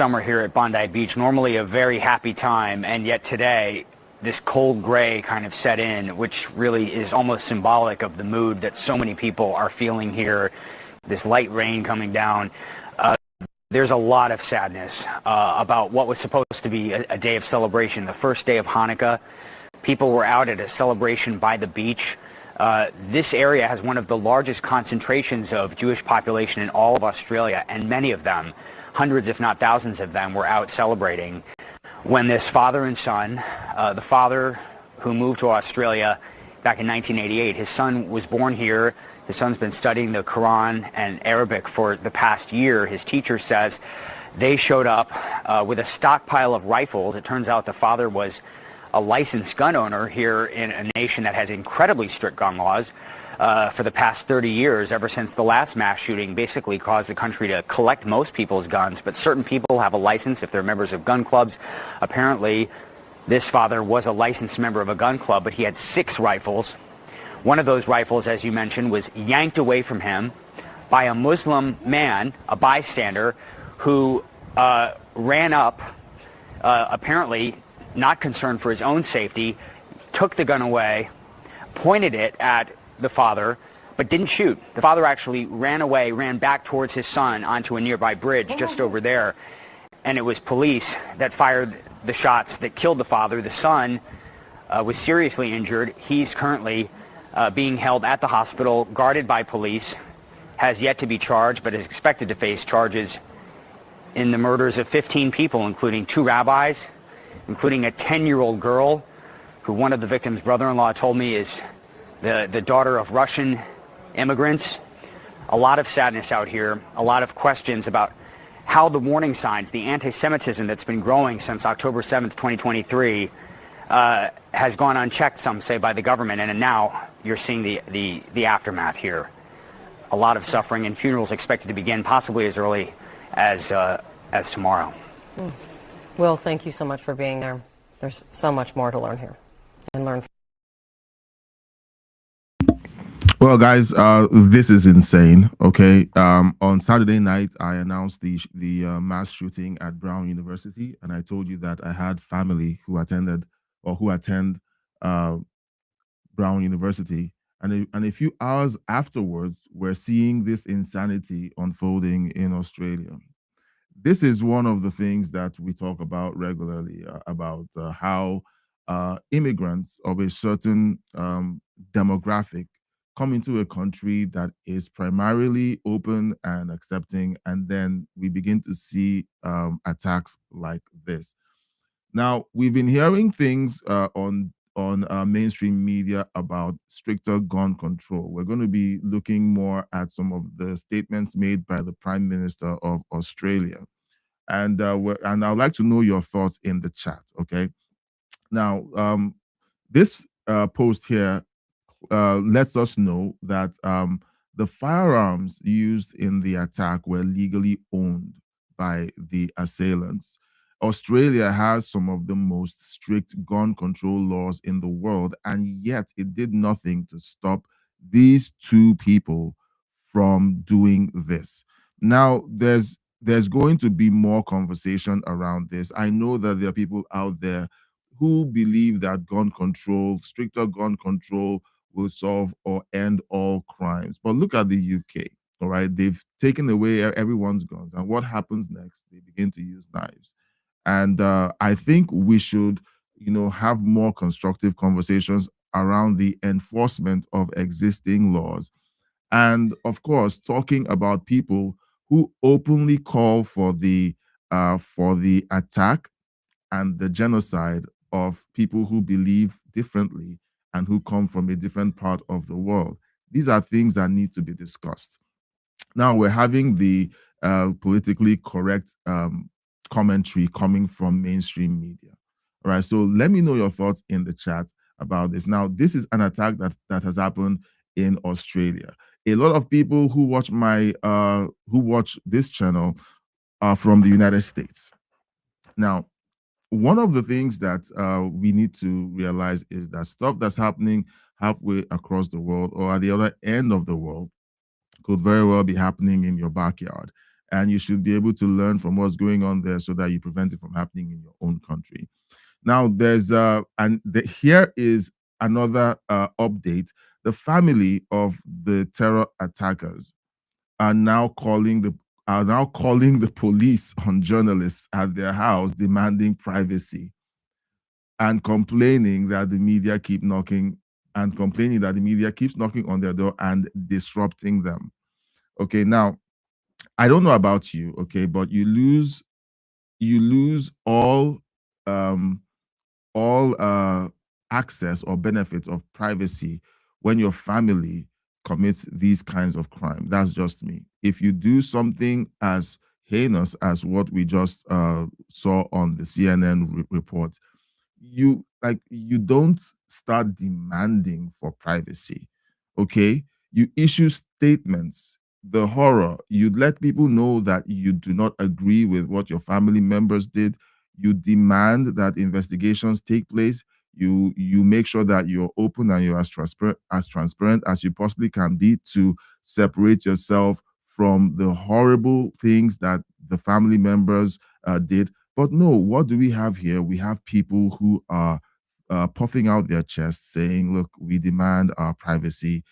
summer here at Bondi Beach, normally a very happy time, and yet today this cold gray kind of set in, which really is almost symbolic of the mood that so many people are feeling here, this light rain coming down. There's a lot of sadness about what was supposed to be a day of celebration, the first day of Hanukkah. People were out at a celebration by the beach. This area has one of the largest concentrations of Jewish population in all of Australia, and many of them, hundreds if not thousands of them, were out celebrating when this father and son, the father who moved to Australia back in 1988, his son was born here. His son's been studying the Quran and Arabic for the past year. His teacher says they showed up with a stockpile of rifles. It turns out the father was a licensed gun owner here in a nation that has incredibly strict gun laws for the past 30 years, ever since the last mass shooting basically caused the country to collect most people's guns. But certain people have a license if they're members of gun clubs. Apparently, this father was a licensed member of a gun club, but he had 6 rifles. One of those rifles, as you mentioned, was yanked away from him by a Muslim man, a bystander, who ran up, apparently not concerned for his own safety, took the gun away, pointed it at the father, but didn't shoot. The father actually ran away, ran back towards his son onto a nearby bridge just over there, and it was police that fired the shots that killed the father. The son was seriously injured. He's currently being held at the hospital, guarded by police, has yet to be charged, but is expected to face charges in the murders of 15 people, including 2 rabbis, including a 10-year-old girl who one of the victims' brother-in-law told me is the daughter of Russian immigrants. A lot of sadness out here, a lot of questions about how the warning signs, the anti-Semitism that's been growing since October 7th, 2023, has gone unchecked, some say, by the government, and now you're seeing the aftermath here. A lot of suffering, and funerals expected to begin possibly as early as tomorrow. Will, thank you so much for being there. There's so much more to learn here and learn. Well, guys, this is insane. Okay, on Saturday night, I announced the mass shooting at Brown University, and I told you that I had family who attend Brown University, and a few hours afterwards, we're seeing this insanity unfolding in Australia. This is one of the things that we talk about regularly about how immigrants of a certain demographic come into a country that is primarily open and accepting, and then we begin to see attacks like this. Now, we've been hearing things on mainstream media about stricter gun control. We're going to be looking more at some of the statements made by the Prime Minister of Australia. And I'd like to know your thoughts in the chat, okay? Now, this post here lets us know that the firearms used in the attack were legally owned by the assailants. Australia has some of the most strict gun control laws in the world, and yet it did nothing to stop these 2 people from doing this. Now, there's going to be more conversation around this. I know that there are people out there who believe that stricter gun control will solve or end all crimes. But look at the UK, all right? They've taken away everyone's guns, and what happens next? They begin to use knives. And I think we should, have more constructive conversations around the enforcement of existing laws. And of course, talking about people who openly call for the attack and the genocide of people who believe differently and who come from a different part of the world. These are things that need to be discussed. Now, we're having the politically correct commentary coming from mainstream media. All right, so let me know your thoughts in the chat about this. Now, this is an attack that has happened in Australia. A lot of people who watch this channel are from the United States. Now, one of the things that we need to realize is that stuff that's happening halfway across the world or at the other end of the world could very well be happening in your backyard. and you should be able to learn from what's going on there so that you prevent it from happening in your own country. Now, here is another update. The family of the terror attackers are now calling the police on journalists at their house, demanding privacy and complaining that the media keeps knocking on their door and disrupting them. Okay, now I don't know about you, okay, but you lose um all access or benefits of privacy when your family commits these kinds of crime. That's just me. If you do something as heinous as what we just saw on the CNN report, you don't start demanding for privacy. Okay, you issue statements. The horror, you let people know that you do not agree with what your family members did. You demand that investigations take place. You make sure that you're open and you're as transparent as you possibly can be to separate yourself from the horrible things that the family members did. But no, what do we have here? We have people who are puffing out their chests saying, look, we demand our privacy.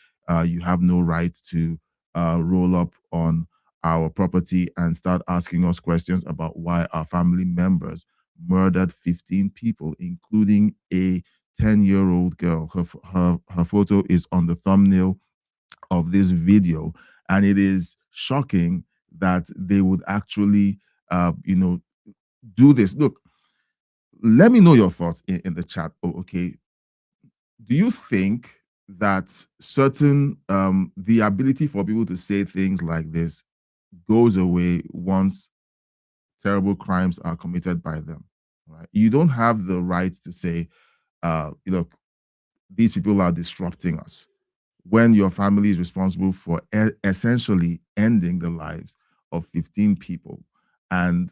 You have no right to roll up on our property and start asking us questions about why our family members murdered 15 people, including a 10-year-old girl. Her photo is on the thumbnail of this video. And it is shocking that they would actually, do this. Look, let me know your thoughts in the chat. Okay. Do you think that the ability for people to say things like this goes away once terrible crimes are committed by them? Right? You don't have the right to say, look, these people are disrupting us, when your family is responsible for essentially ending the lives of 15 people. And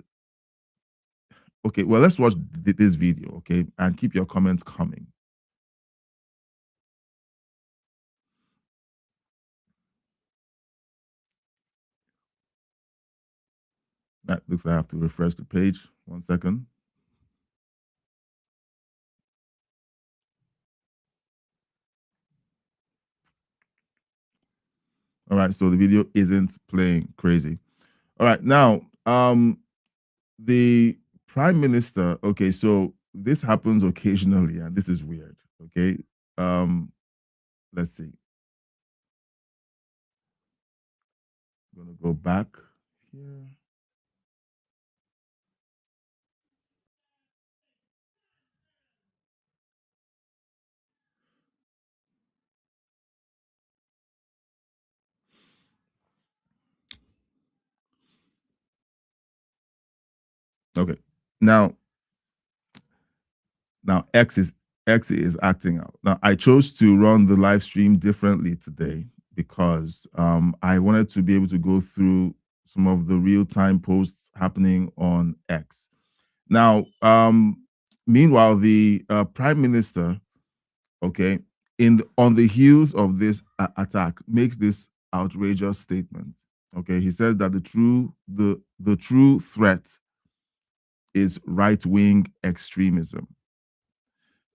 okay, well, let's watch this video, okay, and keep your comments coming. That looks like I have to refresh the page. 1 second. All right, so the video isn't playing crazy. All right, now, the prime minister, okay, so this happens occasionally, and this is weird, okay? Let's see. I'm gonna go back here. Okay. Now X is acting out. Now I chose to run the live stream differently today because I wanted to be able to go through some of the real-time posts happening on X. Now, meanwhile, the prime minister, okay, on the heels of this attack, makes this outrageous statement. Okay, he says that the true threat is right-wing extremism.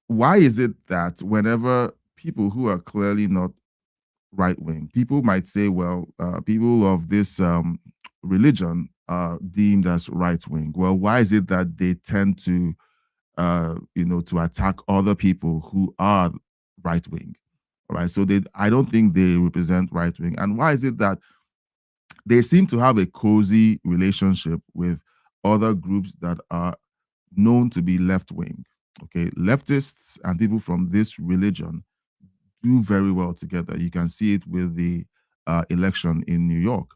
Why is it that whenever people who are clearly not right-wing, people might say, well, people of this religion are deemed as right-wing? Well, why is it that they tend to, to attack other people who are right-wing? All right, so I don't think they represent right-wing. And why is it that they seem to have a cozy relationship with other groups that are known to be left-wing? Okay, leftists and people from this religion do very well together. You can see it with the election in New York.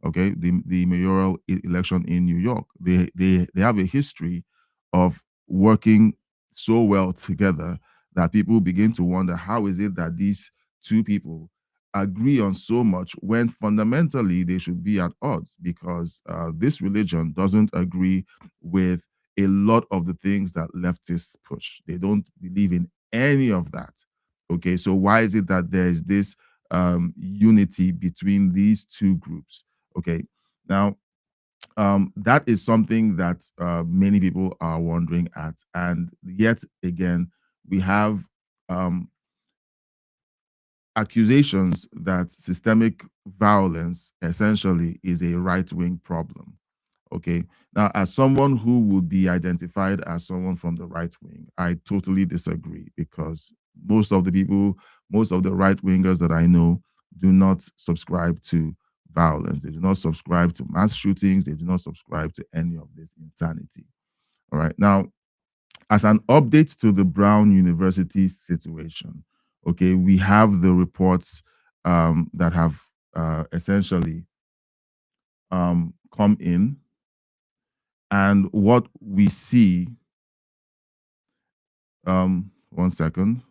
Okay, the mayoral election in New York. They have a history of working so well together that people begin to wonder, how is it that these two people agree on so much when fundamentally they should be at odds, because this religion doesn't agree with a lot of the things that leftists push. They don't believe in any of that. Okay, so why is it that there is this unity between these two groups? Okay, now That is something that many people are wondering at, and yet again, we have um, accusations that systemic violence essentially is a right wing problem. Okay. Now, as someone who would be identified as someone from the right wing, I totally disagree because most of the right wingers that I know do not subscribe to violence. They do not subscribe to mass shootings. They do not subscribe to any of this insanity. All right. Now, as an update to the Brown University situation, okay, we have the reports that have essentially come in, and what we see. One second.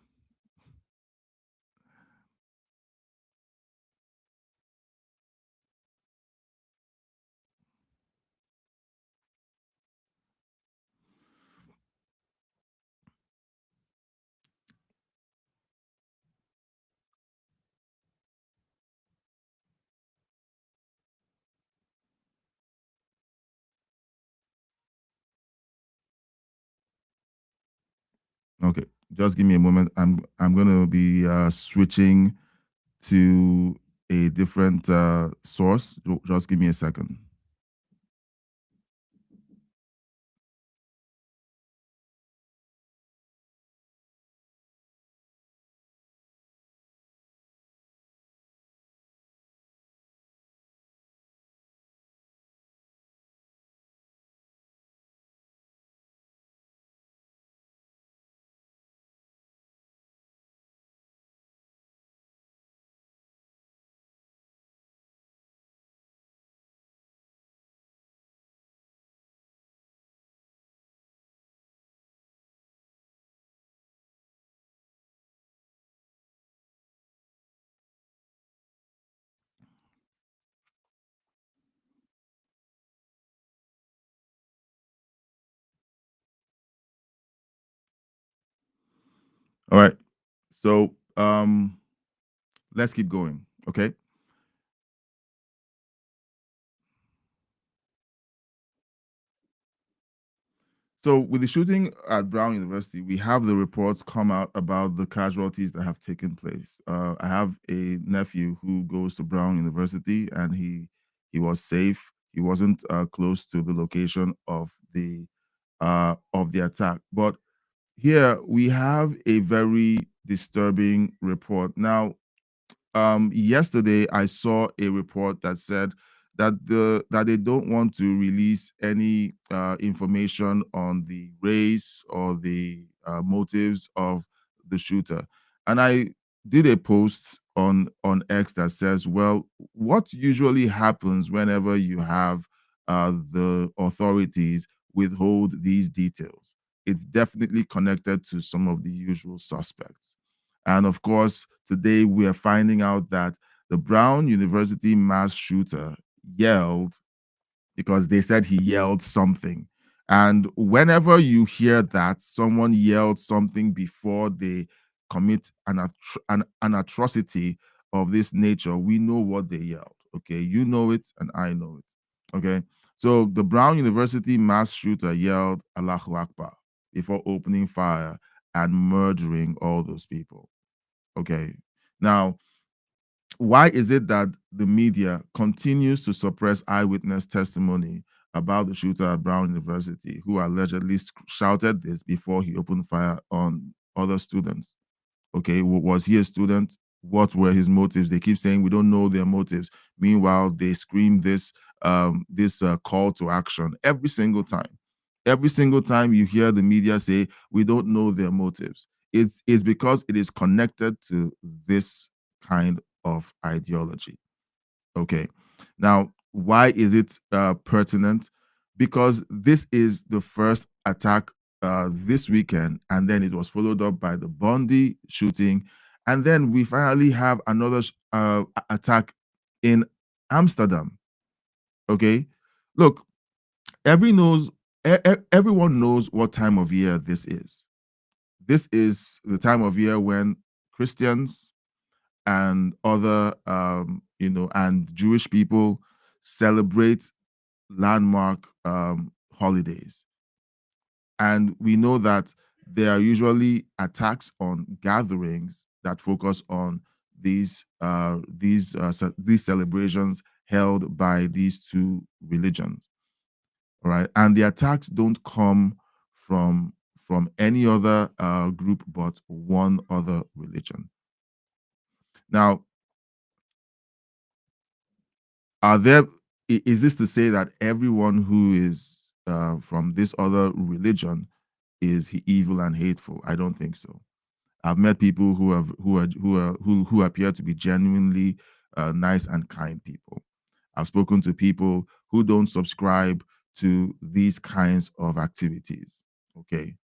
Okay, just give me a moment. I'm going to be switching to a different source. Just give me a second. All right. So let's keep going. Okay. So, with the shooting at Brown University, we have the reports come out about the casualties that have taken place. I have a nephew who goes to Brown University, and he was safe. He wasn't close to the location of the attack. But here we have a very disturbing report. Now, yesterday I saw a report that said that they don't want to release any information on the race or the motives of the shooter. And I did a post on X that says, well, what usually happens whenever you have the authorities withhold these details? It's definitely connected to some of the usual suspects. And of course, today we are finding out that the Brown University mass shooter yelled because they said he yelled something. And whenever you hear that someone yelled something before they commit an atrocity of this nature, we know what they yelled. Okay. You know it, and I know it. Okay. So the Brown University mass shooter yelled Allahu Akbar before opening fire and murdering all those people. Okay. Now, why is it that the media continues to suppress eyewitness testimony about the shooter at Brown University who allegedly shouted this before he opened fire on other students? Okay, was he a student? What were his motives? They keep saying we don't know their motives. Meanwhile, they scream this call to action every single time. Every single time you hear the media say we don't know their motives, it's because it is connected to this kind of ideology. Okay. Now, why is it pertinent? Because this is the first attack this weekend, and then it was followed up by the Bondi shooting, and then we finally have another attack in Amsterdam. Okay, look, everyone knows what time of year this is. This is the time of year when Christians and other and Jewish people celebrate landmark holidays. And we know that there are usually attacks on gatherings that focus on these celebrations held by these two religions. All right, and the attacks don't come from any other group but one other religion. Now, are there is this to say that everyone who is from this other religion is evil and hateful? I don't think so. I've met people who appear to be genuinely nice and kind people. I've spoken to people who don't subscribe to these kinds of activities. Okay.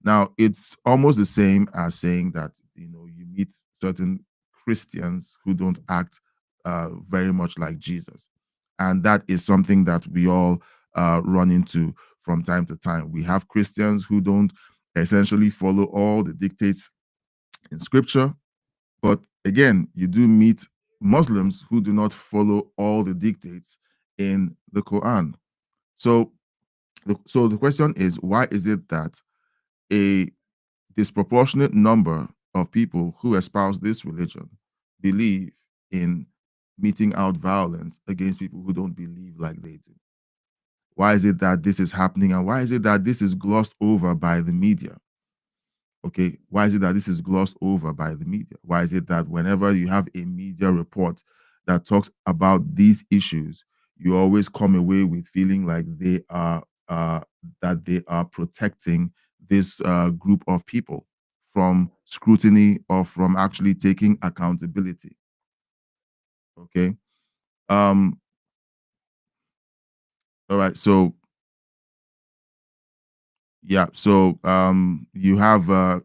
Now, it's almost the same as saying that you meet certain Christians who don't act very much like Jesus, and that is something that we all run into from time to time. We have Christians who don't essentially follow all the dictates in Scripture, but again, you do meet Muslims who do not follow all the dictates in the Quran. So, the question is, why is it that a disproportionate number of people who espouse this religion believe in meting out violence against people who don't believe like they do? Why is it that this is happening, and why is it that this is glossed over by the media? Okay, why is it that this is glossed over by the media? Why is it that whenever you have a media report that talks about these issues, you always come away with feeling like they are protecting this group of people from scrutiny or from actually taking accountability? Okay. Um. All right. So yeah. So you have a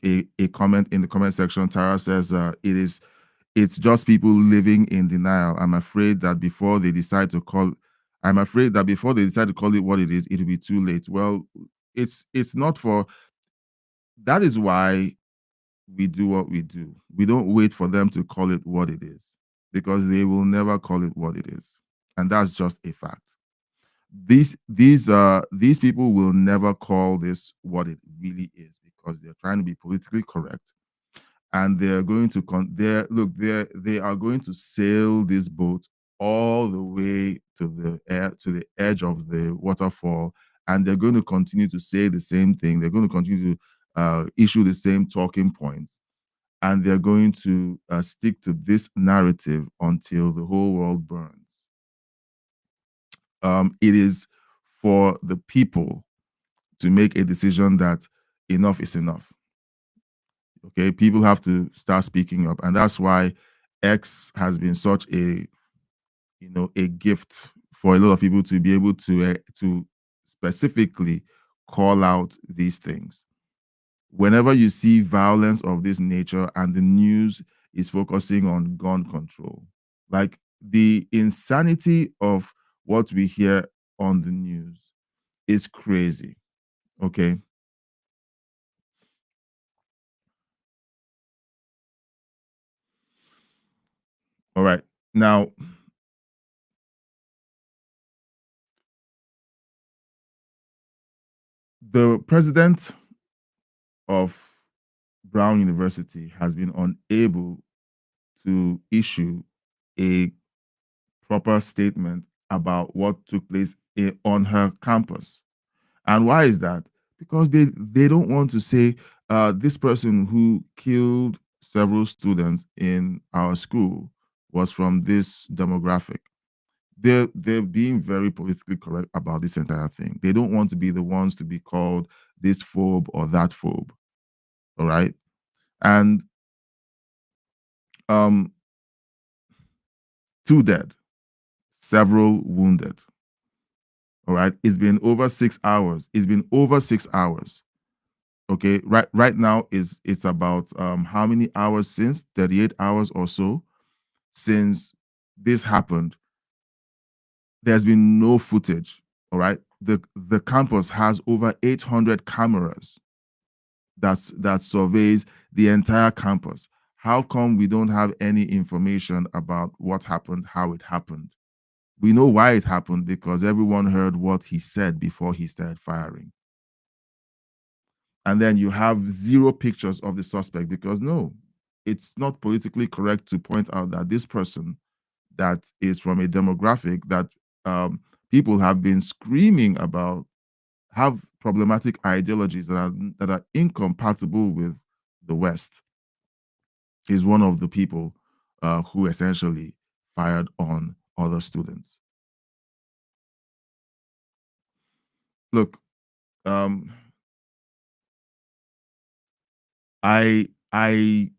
comment in the comment section. Tara says it's just people living in denial. I'm afraid that before they decide to call it what it is, it'll be too late. Well, it's not for that is why we do what we do. We don't wait for them to call it what it is, because they will never call it what it is. And that's just a fact. These people will never call this what it really is, because they're trying to be politically correct, and they're going to they are going to sail this boat all the way to the edge of the waterfall, and they're going to continue to say the same thing. They're going to continue to issue the same talking points, and they're going to stick to this narrative until the whole world burns. It is for the people to make a decision that enough is enough. Okay, people have to start speaking up, and that's why X has been such a gift for a lot of people to be able to specifically call out these things. Whenever you see violence of this nature and the news is focusing on gun control, like the insanity of what we hear on the news is crazy. Okay. All right. Now, the president of Brown University has been unable to issue a proper statement about what took place on her campus. And why is that? Because they don't want to say this person who killed several students in our school was from this demographic. They're being very politically correct about this entire thing. They don't want to be the ones to be called this phobe or that phobe. All right. And um 2 dead, several wounded. All right. It's been over 6 hours. It's been over 6 hours. Okay. Right now it's about how many hours since? 38 hours or so since this happened. There's been no footage. All right. The campus has over 800 cameras that surveys the entire campus. How come we don't have any information about what happened, how it happened? We know why it happened, because everyone heard what he said before he started firing. And then you have zero pictures of the suspect, because no, it's not politically correct to point out that this person that is from a demographic that people have been screaming about have problematic ideologies that are incompatible with the West is one of the people who essentially fired on other students. Look, um, I I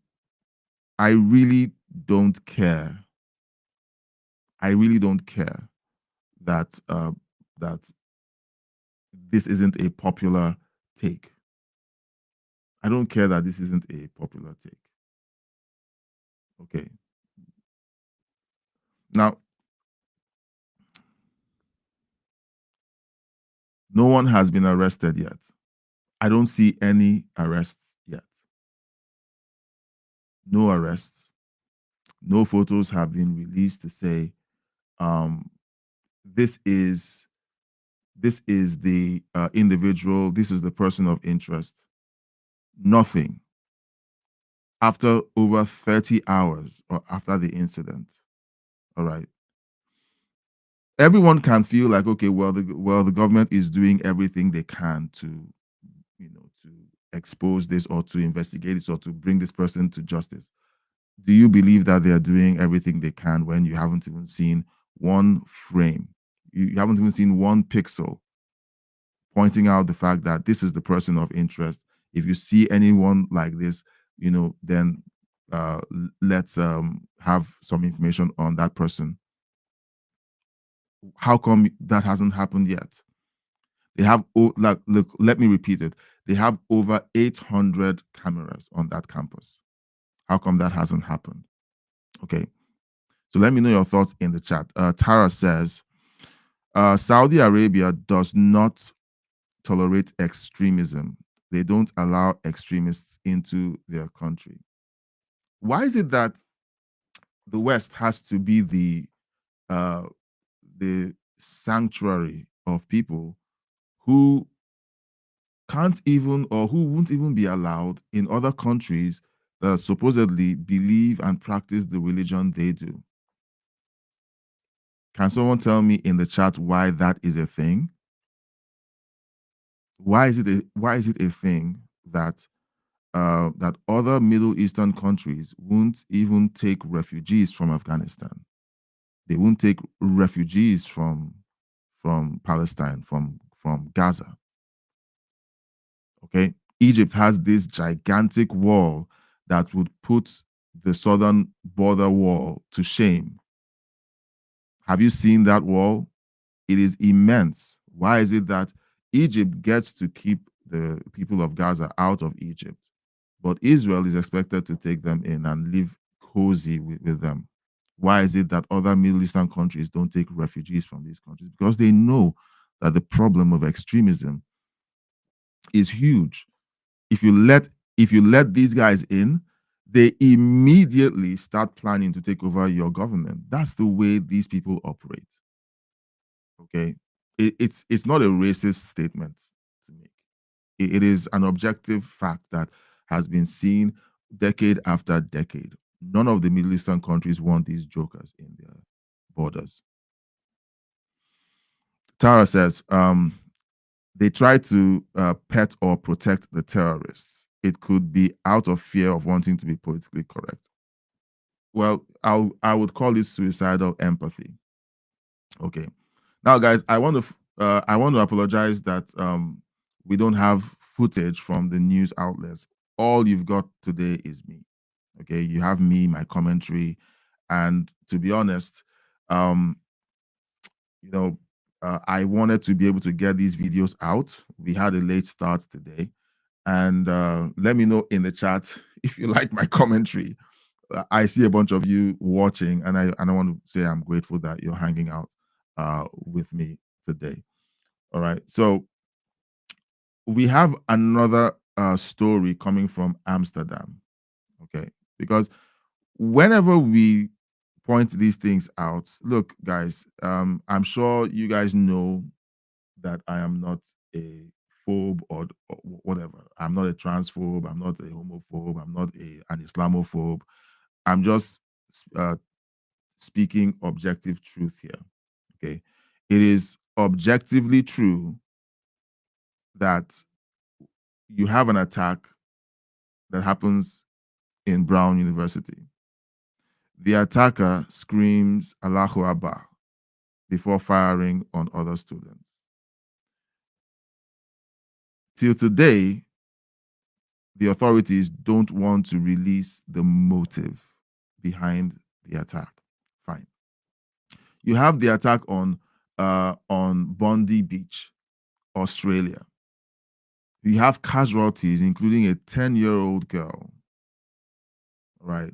I really don't care. I really don't care that that this isn't a popular take. I don't care that this isn't a popular take. Okay. Now, no one has been arrested yet. I don't see any arrests yet. No arrests. No photos have been released to say um, this is the individual. This is the person of interest. Nothing. After over 30 hours or after the incident. All right. Everyone can feel like, okay, well, the government is doing everything they can to, to expose this or to investigate this or to bring this person to justice. Do you believe that they are doing everything they can when you haven't even seen one frame? You haven't even seen one pixel pointing out the fact that this is the person of interest. If you see anyone like this, then let's have some information on that person. How come that hasn't happened yet? They have, look, let me repeat it. They have over 800 cameras on that campus. How come that hasn't happened? Okay. So let me know your thoughts in the chat. Tara says, Saudi Arabia does not tolerate extremism. They don't allow extremists into their country. Why is it that the West has to be the sanctuary of people who can't even, or who won't even be allowed in other countries that supposedly believe and practice the religion they do? Can someone tell me in the chat why that is a thing? Why is it a thing that that other Middle Eastern countries won't even take refugees from Afghanistan? They won't take refugees from Palestine, from Gaza. Okay, Egypt has this gigantic wall that would put the southern border wall to shame. Have you seen that wall? It is immense. Why is it that Egypt gets to keep the people of Gaza out of Egypt, but Israel is expected to take them in and live cozy with them? Why is it that other Middle Eastern countries don't take refugees from these countries? Because they know that the problem of extremism is huge. If you let these guys in, they immediately start planning to take over your government. That's the way these people operate. Okay, it's not a racist statement to make. It is an objective fact that has been seen decade after decade. None of the Middle Eastern countries want these jokers in their borders. Tara says, they try to pet or protect the terrorists. It could be out of fear of wanting to be politically correct. Well, I would call it suicidal empathy. Okay. Now, guys, I want to apologize that we don't have footage from the news outlets. All you've got today is me. Okay, you have me, my commentary, and to be honest, I wanted to be able to get these videos out. We had a late start today, and let me know in the chat if you like my commentary. I see a bunch of you watching, and I want to say I'm grateful that you're hanging out with me today. All right, so we have another story coming from Amsterdam. Okay, because whenever we point these things out. Look, guys, I'm sure you guys know that I am not a phobe or whatever. I'm not a transphobe. I'm not a homophobe. I'm not an Islamophobe. I'm just uh, speaking objective truth here. Okay. It is objectively true that you have an attack that happens in Brown University. The attacker screams Allahu Akbar before firing on other students. Till today, the authorities don't want to release the motive behind the attack. Fine. You have the attack on Bondi Beach, Australia. You have casualties, including a 10-year-old girl. Right.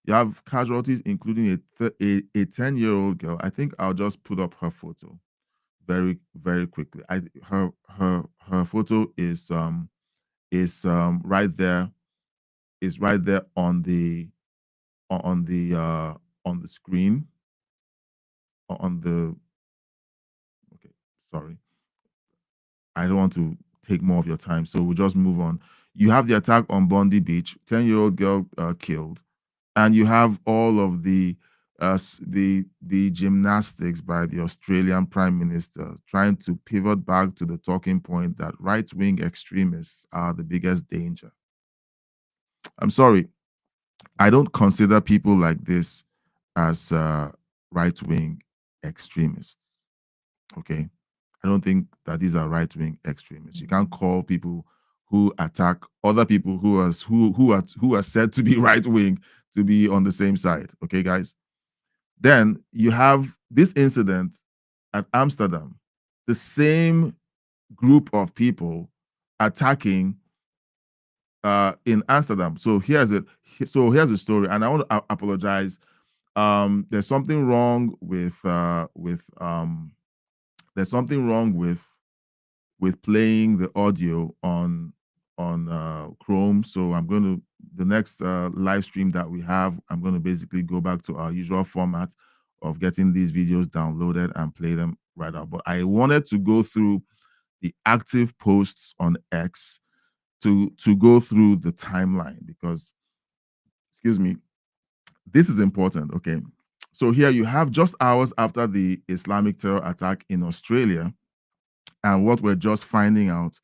You have casualties, including a 10-year-old girl. I think I'll just put up her photo very, very quickly. Her photo is right there. Is right there on the screen. On the Okay, sorry. I don't want to take more of your time, so we'll just move on. You have the attack on Bondi Beach, 10-year-old girl killed, and you have all of the gymnastics by the Australian Prime Minister trying to pivot back to the talking point that right-wing extremists are the biggest danger. I'm sorry, I don't consider people like this as right-wing extremists. Okay, I don't think that these are right-wing extremists. You can't call people who attack other people who are said to be right-wing to be on the same side. Okay, guys. Then you have this incident at Amsterdam, the same group of people attacking in Amsterdam. So here's it. So here's the story, and I want to apologize. There's something wrong with there's something wrong with playing the audio on Chrome. So I'm going to the next live stream that we have. I'm going to basically go back to our usual format of getting these videos downloaded and play them right out. But I wanted to go through the active posts on X to go through the timeline because, excuse me, this is important. Okay. So here you have just hours after the Islamic terror attack in Australia, and what we're just finding out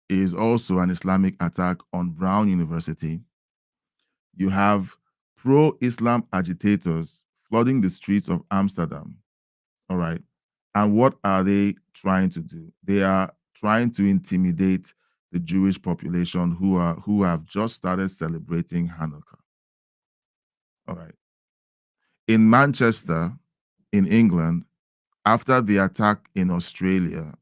is also an Islamic attack on Brown University. You have pro-Islam agitators flooding the streets of Amsterdam. All right. And what are they trying to do? They are trying to intimidate the Jewish population who have just started celebrating Hanukkah. All right. In Manchester, in England, after the attack in Australia,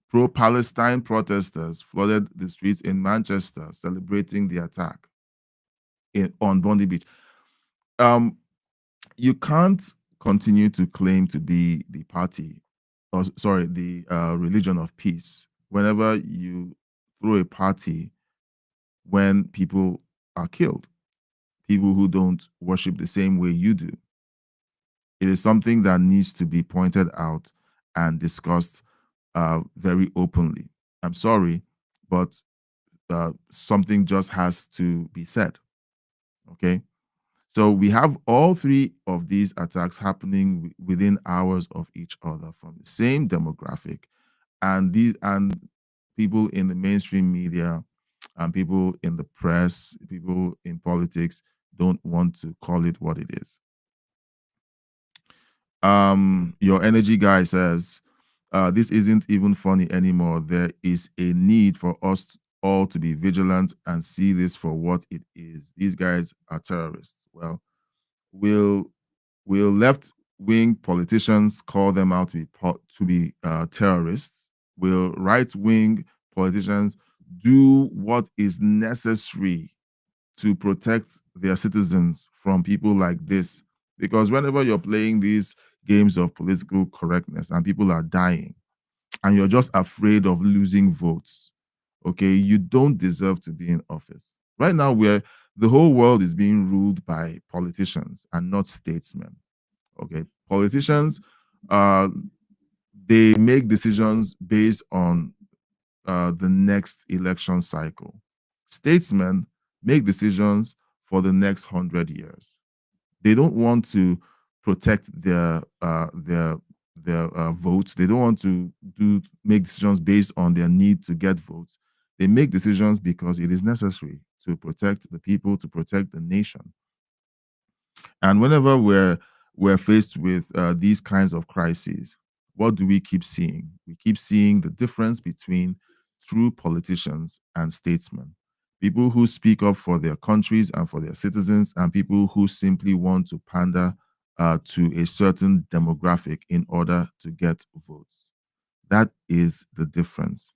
pro-Palestine protesters flooded the streets in Manchester celebrating the attack on Bondi Beach. You can't continue to claim to be the party, or sorry, the religion of peace whenever you throw a party when people are killed, people who don't worship the same way you do. It is something that needs to be pointed out and discussed very openly. I'm sorry, but something just has to be said. Okay. So we have all three of these attacks happening within hours of each other from the same demographic, and people in the mainstream media and people in the press, people in politics don't want to call it what it is. Your energy guy says, this isn't even funny anymore. There is a need for us all to be vigilant and see this for what it is. These guys are terrorists. Well, will left-wing politicians call them out to be terrorists? Will right-wing politicians do what is necessary to protect their citizens from people like this? Because whenever you're playing these games of political correctness and people are dying and you're just afraid of losing votes, okay, you don't deserve to be in office. Right now, The whole world is being ruled by politicians and not statesmen. Okay, politicians, uh, they make decisions based on the next election cycle. Statesmen make decisions for the next 100 years. They don't want to protect their votes. They don't want to make decisions based on their need to get votes. They make decisions because it is necessary to protect the people, to protect the nation. And whenever we're faced with these kinds of crises, what do we keep seeing? We keep seeing the difference between true politicians and statesmen. People who speak up for their countries and for their citizens, and people who simply want to pander to a certain demographic in order to get votes. That is the difference.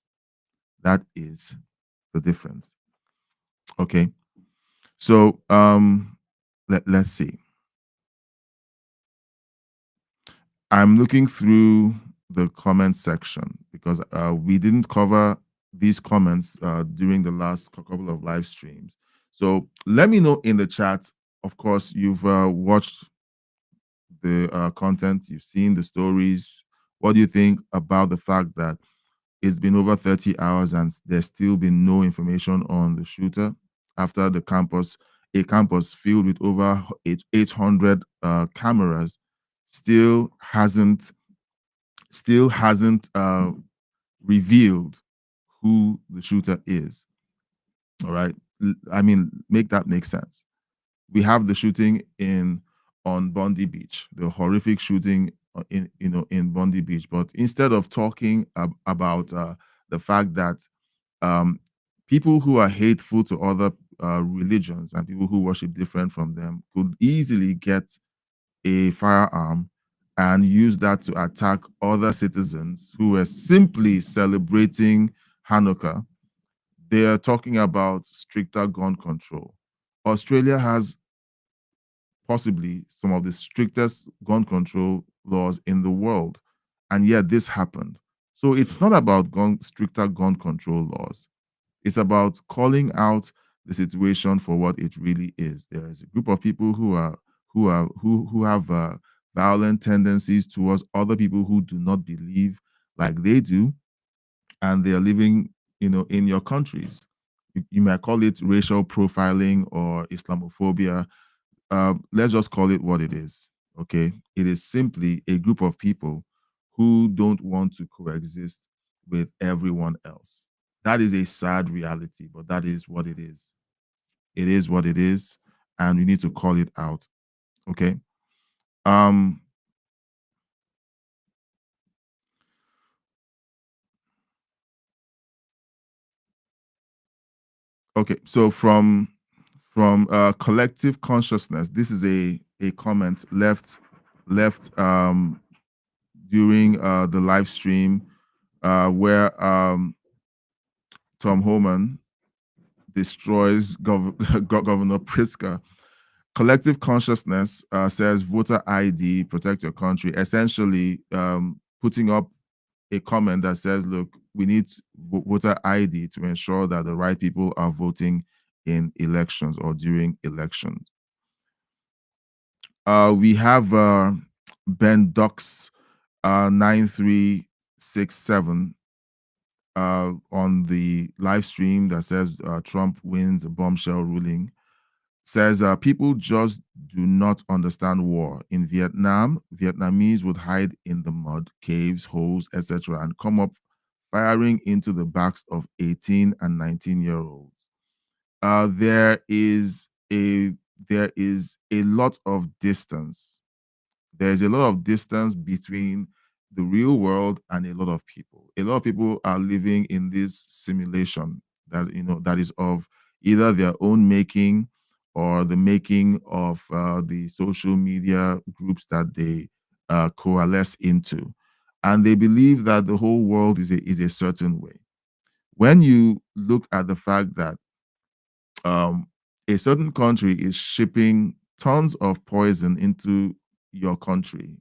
That is the difference. Okay. So let's see. I'm looking through the comment section because we didn't cover these comments during the last couple of live streams. So let me know in the chat. Of course, you've watched the content, you've seen the stories. What do you think about the fact that it's been over 30 hours and there's still been no information on the shooter after a campus filled with over 800 cameras still hasn't revealed who the shooter is? All right. I mean, make that make sense. We have the shooting on Bondi Beach, the horrific shooting in Bondi Beach. But instead of talking about the fact that people who are hateful to other religions and people who worship different from them could easily get a firearm and use that to attack other citizens who were simply celebrating Hanukkah, they are talking about stricter gun control. Australia has possibly some of the strictest gun control laws in the world, and yet this happened. So it's not about stricter gun control laws. It's about calling out the situation for what it really is. There is a group of people who have violent tendencies towards other people who do not believe like they do, and they are living, in your countries. You might call it racial profiling or Islamophobia. Let's just call it what it is. Okay, it is simply a group of people who don't want to coexist with everyone else. That is a sad reality, but that is what it is. It is what it is, and we need to call it out. Okay. Okay, so from collective consciousness, this is a comment left during the live stream where Tom Homan destroys Governor Pritzker. Collective consciousness says voter ID, protect your country, essentially putting up a comment that says, look, we need voter ID to ensure that the right people are voting in elections or during elections. We have Ben Dux 9367 on the live stream that says Trump wins a bombshell ruling. Says people just do not understand war. In Vietnam, Vietnamese would hide in the mud, caves, holes, etc., and come up firing into the backs of 18 and 19-year-olds. There is a lot of distance. There's a lot of distance between the real world and a lot of people. A lot of people are living in this simulation that is of either their own making or the making of the social media groups that they coalesce into. And they believe that the whole world is a certain way. When you look at the fact that a certain country is shipping tons of poison into your country,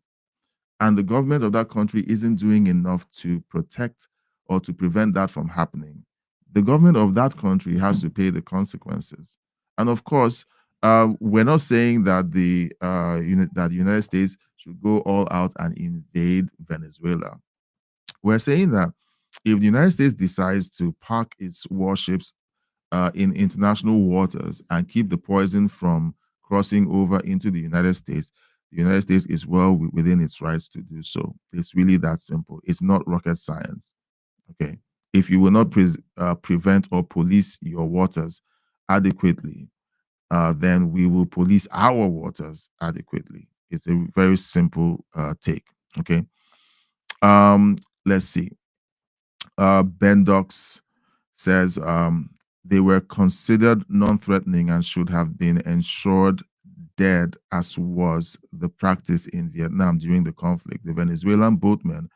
and the government of that country isn't doing enough to protect or to prevent that from happening, the government of that country has to pay the consequences. And of course, we're not saying that that the United States should go all out and invade Venezuela. We're saying that if the United States decides to park its warships in international waters and keep the poison from crossing over into the United States is well within its rights to do so. It's really that simple. It's not rocket science. Okay. If you will not prevent or police your waters adequately, then we will police our waters adequately. It's a very simple take. Okay. Let's see. Bendox says they were considered non-threatening and should have been ensured dead, as was the practice in Vietnam during the conflict. The Venezuelan boatmen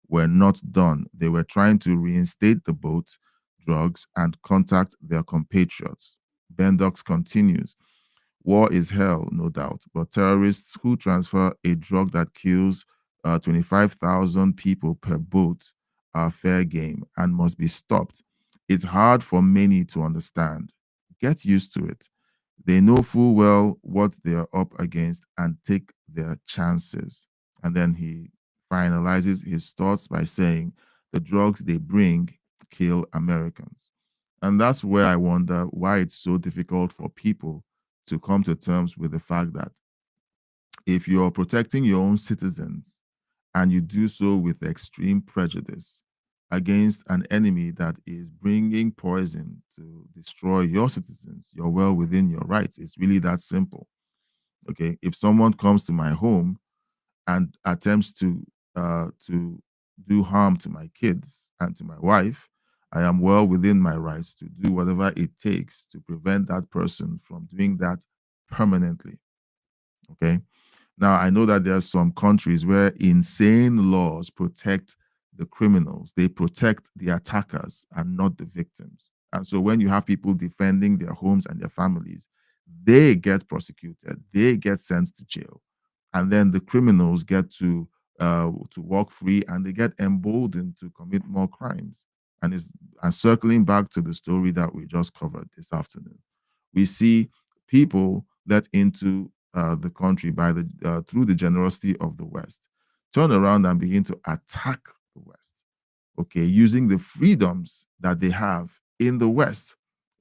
were not done. They were trying to reinstate the boat drugs and contact their compatriots. Bendox continues. War is hell, no doubt, but terrorists who transfer a drug that kills 25,000 people per boat are fair game and must be stopped. It's hard for many to understand. Get used to it. They know full well what they are up against and take their chances. And then he finalizes his thoughts by saying, the drugs they bring kill Americans. And that's where I wonder why it's so difficult for people to come to terms with the fact that if you're protecting your own citizens and you do so with extreme prejudice against an enemy that is bringing poison to destroy your citizens, you're well within your rights. It's really that simple. Okay. If someone comes to my home and attempts to do harm to my kids and to my wife, I am well within my rights to do whatever it takes to prevent that person from doing that permanently. Okay. Now, I know that there are some countries where insane laws protect the criminals, they protect the attackers and not the victims. And so when you have people defending their homes and their families, they get prosecuted, they get sent to jail. And then the criminals get to walk free and they get emboldened to commit more crimes. And circling back to the story that we just covered this afternoon, we see people let into the country by the through the generosity of the West, turn around and begin to attack the West. Okay, using the freedoms that they have in the West.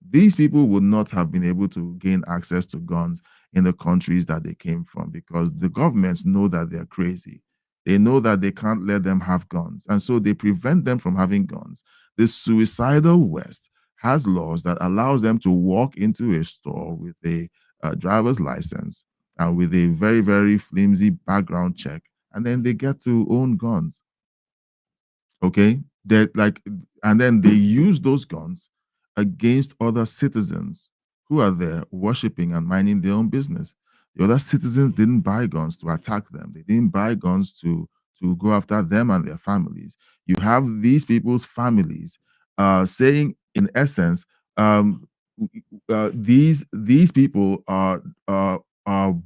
These people would not have been able to gain access to guns in the countries that they came from because the governments know that they're crazy. They know that they can't let them have guns. And so they prevent them from having guns. The suicidal West has laws that allows them to walk into a store with a driver's license and with a very, very flimsy background check, and then they get to own guns. Okay, they like, and then they use those guns against other citizens who are there worshiping and minding their own business. The other citizens didn't buy guns to attack them. They didn't buy guns to go after them and their families. You have these people's families saying, in essence, these people are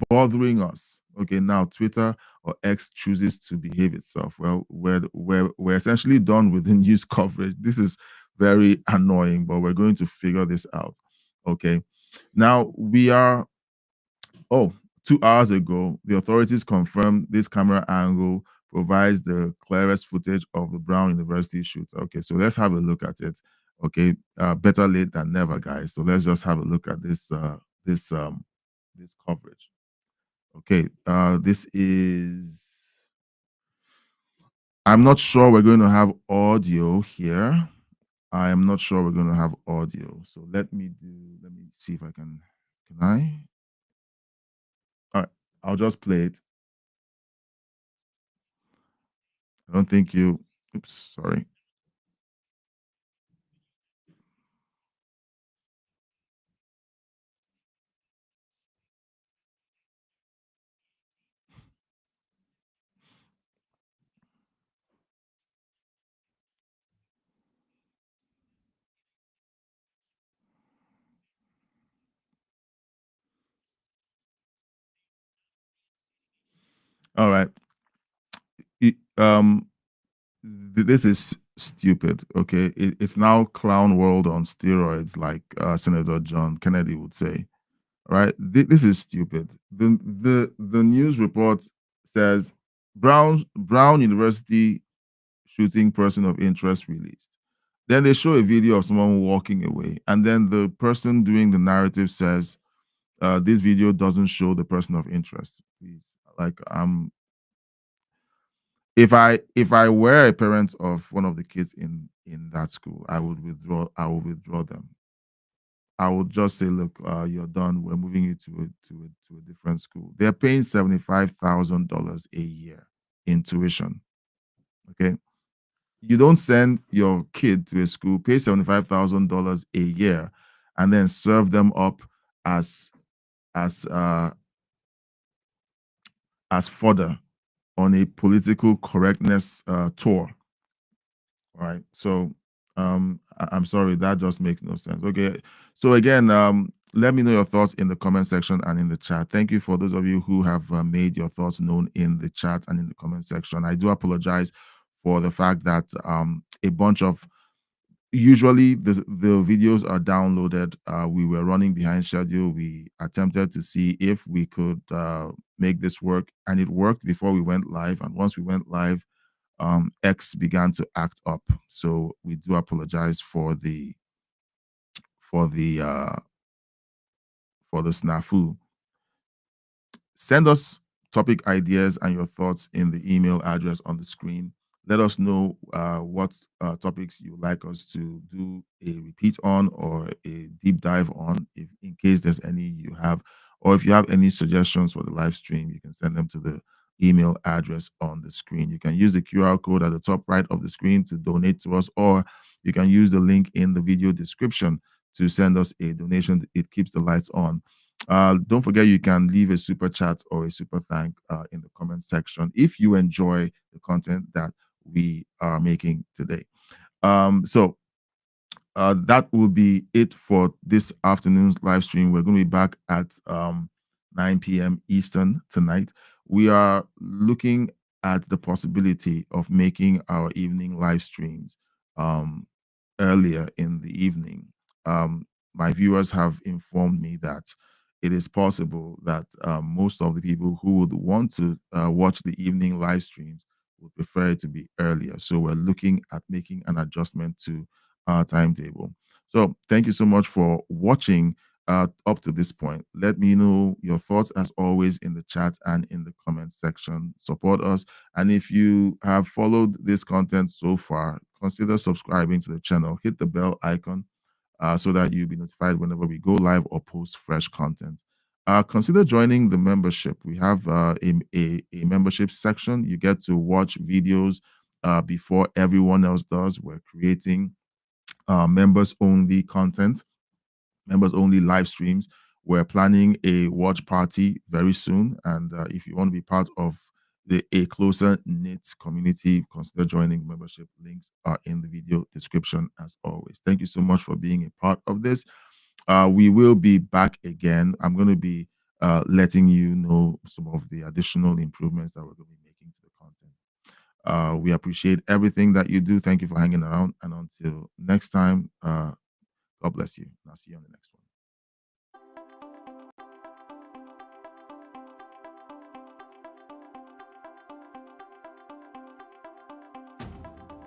bothering us. Okay, now Twitter or X chooses to behave itself. Well, we're essentially done with the news coverage. This is very annoying, but we're going to figure this out. Okay, now we are. Oh, 2 hours ago, the authorities confirmed this camera angle provides the clearest footage of the Brown University shooter. Okay, so let's have a look at it. Okay, better late than never, guys. So let's just have a look at this coverage. Okay, this is. I'm not sure we're going to have audio here. I am not sure we're going to have audio. So let me see if I can. Can I? All right, I'll just play it. I don't think you. Oops, sorry. All right. This is stupid. Okay, it's now clown world on steroids, like Senator John Kennedy would say. right? This is stupid. The news report says Brown University shooting person of interest released. Then they show a video of someone walking away, and then the person doing the narrative says, "This video doesn't show the person of interest." Please, like, if I were a parent of one of the kids in that school, I would withdraw. I would withdraw them. I would just say, look, you're done. We're moving you to a different school. They're paying $75,000 a year in tuition. Okay, you don't send your kid to a school, pay $75,000 a year, and then serve them up as as uh, as fodder on a political correctness tour. All right. So I'm sorry, that just makes no sense. Okay. So again, let me know your thoughts in the comment section and in the chat. Thank you for those of you who have made your thoughts known in the chat and in the comment section. I do apologize for the fact that a bunch of usually the videos are downloaded. We were running behind schedule. We attempted to see if we could make this work, and it worked before we went live. And once we went live, X began to act up. So we do apologize for the snafu. Send us topic ideas and your thoughts in the email address on the screen. Let us know what topics you would like us to do a repeat on or a deep dive on, if in case there's any you have, or if you have any suggestions for the live stream, you can send them to the email address on the screen. You can use the QR code at the top right of the screen to donate to us, or you can use the link in the video description to send us a donation. It keeps the lights on. Don't forget, you can leave a super chat or a super thank in the comment section if you enjoy the content that we are making today. So that will be it for this afternoon's live stream. We're going to be back at 9 p.m. Eastern tonight. We are looking at the possibility of making our evening live streams earlier in the evening. My viewers have informed me that it is possible that most of the people who would want to watch the evening live streams would prefer it to be earlier. So we're looking at making an adjustment to our timetable. So thank you so much for watching up to this point. Let me know your thoughts as always in the chat and in the comment section. Support us. And if you have followed this content so far, consider subscribing to the channel. Hit the bell icon so that you'll be notified whenever we go live or post fresh content. Consider joining the membership. We have a membership section. You get to watch videos before everyone else does. We're creating members-only content, members-only live streams. We're planning a watch party very soon. And if you want to be part of a closer knit community, consider joining membership. Links are in the video description as always. Thank you so much for being a part of this. We will be back again. I'm going to be letting you know some of the additional improvements that we're going to be making to the content. We appreciate everything that you do. Thank you for hanging around. And until next time, God bless you. I'll see you on the next one.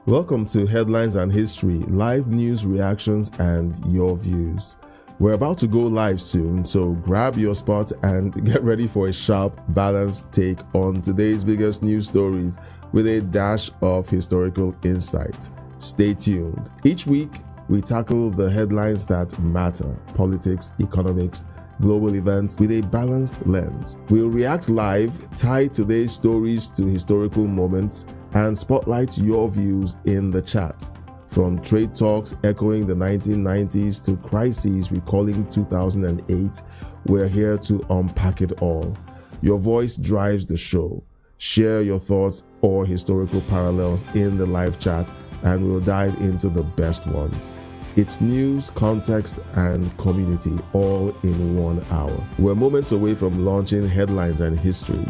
Welcome to Headlines and History, live news reactions and your views. We're about to go live soon, so grab your spot and get ready for a sharp, balanced take on today's biggest news stories with a dash of historical insight. Stay tuned. Each week, we tackle the headlines that matter: politics, economics, global events with a balanced lens. We'll react live, tie today's stories to historical moments, and spotlight your views in the chat. From trade talks echoing the 1990s to crises recalling 2008, we're here to unpack it all. Your voice drives the show. Share your thoughts or historical parallels in the live chat, and we'll dive into the best ones. It's news, context, and community all in 1 hour. We're moments away from launching Headlines and History.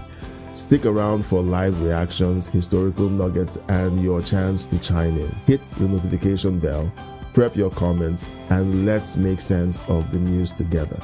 Stick around for live reactions, historical nuggets, and your chance to chime in. Hit the notification bell, prep your comments, and let's make sense of the news together.